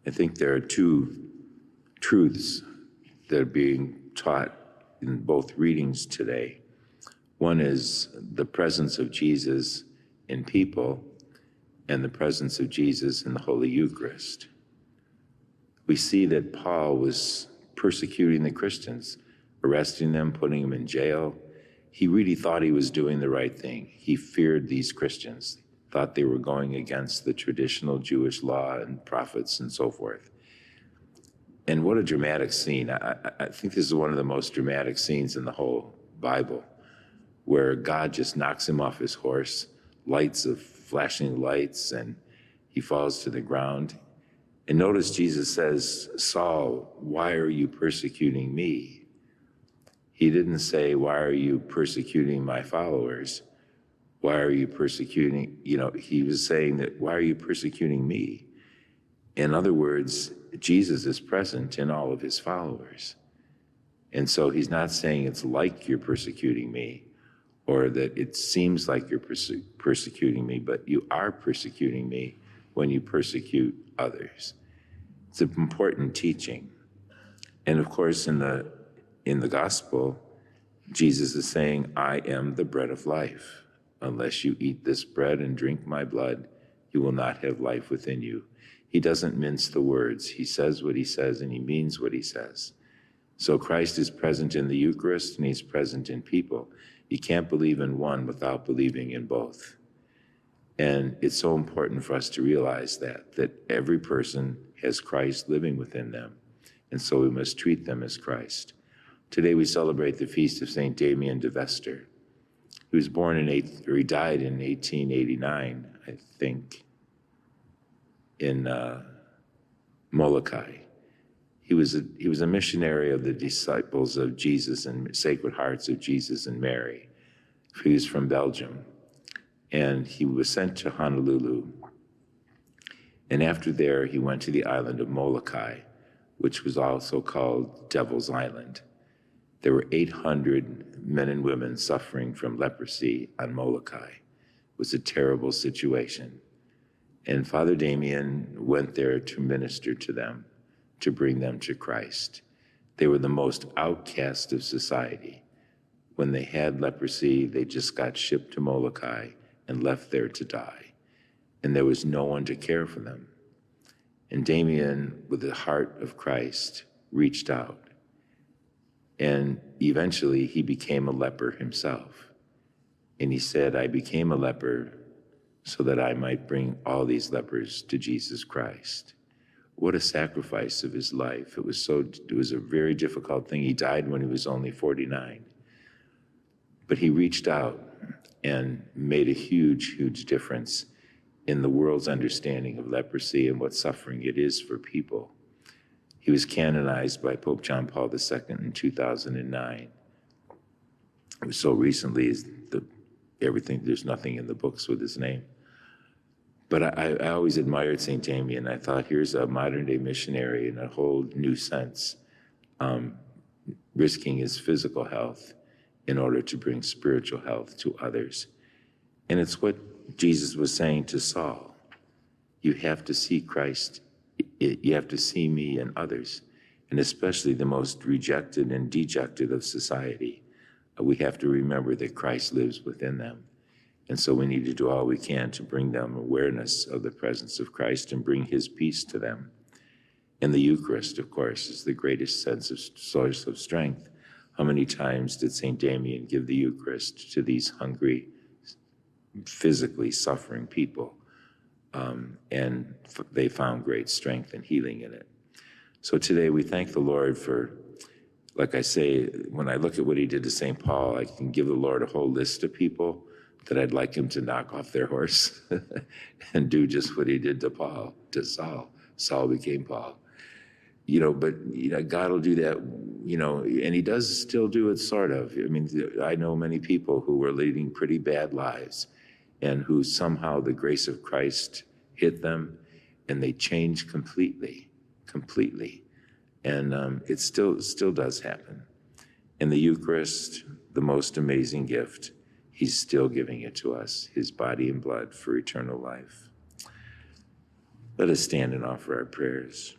I think there are two truths that are being taught in both readings today. One is the presence of Jesus in people and the presence of Jesus in the Holy Eucharist. We see that Paul was persecuting the Christians, arresting them, putting them in jail. He really thought he was doing the right thing. He feared these Christians, thought they were going against the traditional Jewish law and prophets and so forth. And what a dramatic scene. I think this is one of the most dramatic scenes in the whole Bible, where God just knocks him off his horse, lights of flashing lights, and he falls to the ground. And notice Jesus says, Saul, why are you persecuting me? He didn't say, why are you persecuting my followers? Why are you persecuting, he was saying that, why are you persecuting me? In other words, Jesus is present in all of his followers. And so he's not saying it's like you're persecuting me or that it seems like you're persecuting me, but you are persecuting me when you persecute others. It's an important teaching. And of course, in the gospel, Jesus is saying, I am the bread of life. Unless you eat this bread and drink my blood, you will not have life within you. He doesn't mince the words. He says what he says and he means what he says. So Christ is present in the Eucharist and he's present in people. You can't believe in one without believing in both. And it's so important for us to realize that every person has Christ living within them. And so we must treat them as Christ. Today we celebrate the feast of St. Damien de Veuster. He was born he died in 1889, I think, in Molokai. He was a missionary of the disciples of Jesus and Sacred Hearts of Jesus and Mary. He was from Belgium, and he was sent to Honolulu. And after there, he went to the island of Molokai, which was also called Devil's Island. There were 800 men and women suffering from leprosy on Molokai. It was a terrible situation. And Father Damien went there to minister to them, to bring them to Christ. They were the most outcast of society. When they had leprosy, they just got shipped to Molokai and left there to die. And there was no one to care for them. And Damien, with the heart of Christ, reached out. And eventually he became a leper himself. And he said, I became a leper so that I might bring all these lepers to Jesus Christ. What a sacrifice of his life. It was a very difficult thing. He died when he was only 49. But he reached out and made a huge, huge difference in the world's understanding of leprosy and what suffering it is for people. He was canonized by Pope John Paul II in 2009. It was so recently as there's nothing in the books with his name. But I always admired St. Damien. I thought, here's a modern day missionary in a whole new sense, risking his physical health in order to bring spiritual health to others. And it's what Jesus was saying to Saul. You have to see Christ. You have to see me and others, and especially the most rejected and dejected of society. We have to remember that Christ lives within them. And so we need to do all we can to bring them awareness of the presence of Christ and bring his peace to them. And the Eucharist, of course, is the greatest source of strength. How many times did St. Damien give the Eucharist to these hungry, physically suffering people? And they found great strength and healing in it. So today we thank the Lord for, like I say, when I look at what he did to St. Paul, I can give the Lord a whole list of people that I'd like him to knock off their horse and do just what he did to Saul. Saul became Paul. But God will do that, and he does still do it, sort of. I mean, I know many people who were leading pretty bad lives and who somehow the grace of Christ hit them and they changed completely. And it still does happen. In the Eucharist, the most amazing gift, he's still giving it to us, his body and blood for eternal life. Let us stand and offer our prayers.